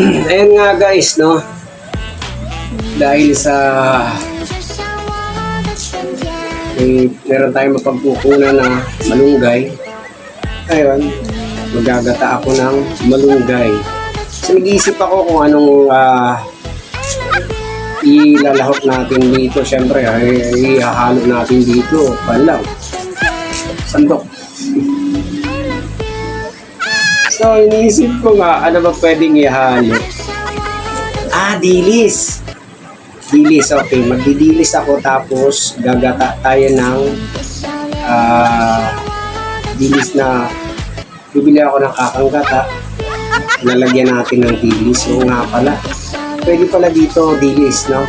Ayan nga guys, no? Dahil sa meron tayong mapagkukunan na malunggay. Ayun, magagata ako ng malunggay. So nag-iisip ako kung anong ilalahok natin dito. Siyempre, ihahalo natin dito. Palang sandok. So iniisip ko nga, ano ba pwedeng ihalo? Dilis. Dilis, okay. Magdidilis ako tapos gagata tayo ng dilis na bibili ako ng kakanggata. Lalagyan natin ng dilis. So nga pala, pwede pala dito dilis, no?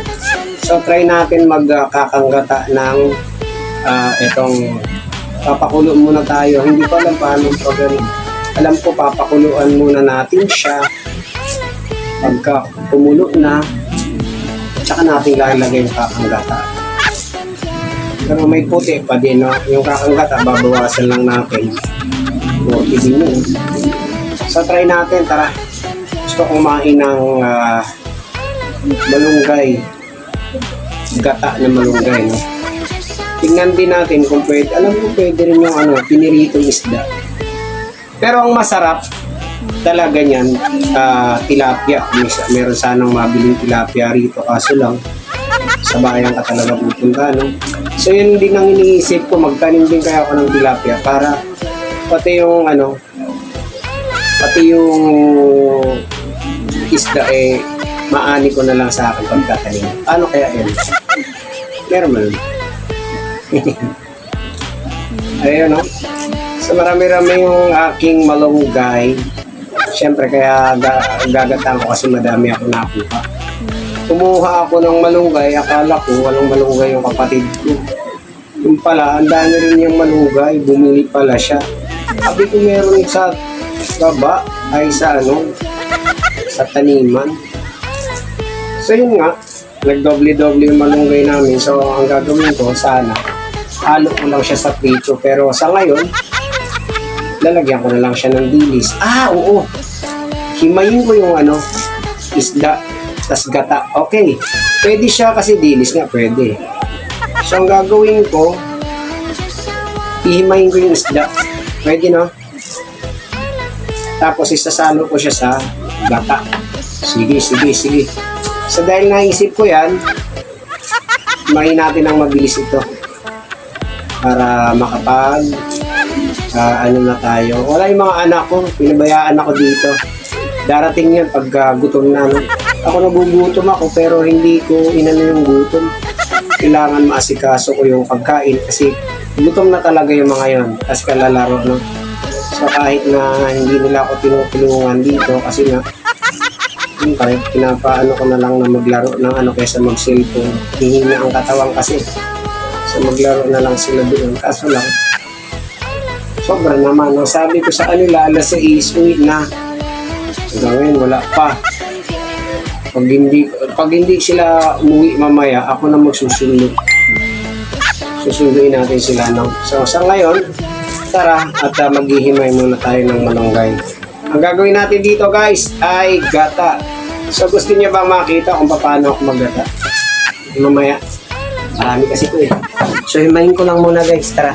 So try natin magkakanggata ng itong papakulo muna tayo. Hindi ko alam paano ito ganun. Alam ko papakuluan muna natin siya. Pagka kumulo na, tsaka natin lalagay yung kakanggata. Pero may puti pa din, no? Yung kakanggata, babawasan lang natin. Puti din yun. So, try natin. Tara. Gusto kumain ng malunggay. Gata na malunggay, no? Tingnan din natin kung pwede. Alam ko pwede rin yung piniritong isda. Pero ang masarap talaga niyan, tilapia. Meron sanang mabiling tilapia rito, kaso lang sa bayan ka talaga pupunta, no? So yun din ang iniisip ko, magtanim din kaya ako ng tilapia para pati yung isda maani ko na lang sa akin pagtatanim. Ano kaya yun? Meron man. Ayun, no? So marami-rami yung aking malunggay. Siyempre kaya gagatan ko kasi madami ako nakuha. Kumuha ako ng malunggay, akala ko walang malunggay yung kapatid ko. Yung pala, ang dami rin yung malunggay, bumili pala siya. Sabi ko meron sa baba, ay sa sa taniman. So yun nga, nagdoble-doble yung malunggay namin. So ang gagawin ko, sana, halo ko lang siya sa prito. Pero sa ngayon, lalagyan ko na lang siya ng dilis. Oo. Himayin ko yung isda, tas gata. Okay. Pwede siya kasi dilis nga, pwede. So, ang gagawin ko, ihimayin ko yung isda. Pwede, no? Tapos, isasalo ko siya sa gata. Sige. So, dahil naisip ko yan, himayin natin ang mabilis ito. Para makapag na tayo. Wala yung mga anak ko, pinabayaan ako dito. Darating yan pag gutom na, no? Ako nagugutom ako pero hindi ko yung gutom. Kailangan maasikaso ko yung pagkain kasi gutom na talaga yung mga yon. Tapos kalalaro, no? So kahit na hindi nila ako tinutulungan dito kasi nga pinapaano ko na lang na maglaro ng kaysa mag-cellphone. Hihina ang katawan kasi. So maglaro na lang sila doon. Kaso lang, sobra naman. Ang sabi ko sa kanila, alas 6, uwi na. Gawin, wala pa. Pag hindi sila umuwi mamaya, ako na magsusundo. Susunduin natin sila, no? So, sa ngayon, tara, at maghihimay muna tayo ng malunggay. Ang gagawin natin dito, guys, ay gata. So, gusto niyo bang makita kung paano ako maggata? Mamaya. Marami kasi ko So, himayin ko lang muna, guys. Tara.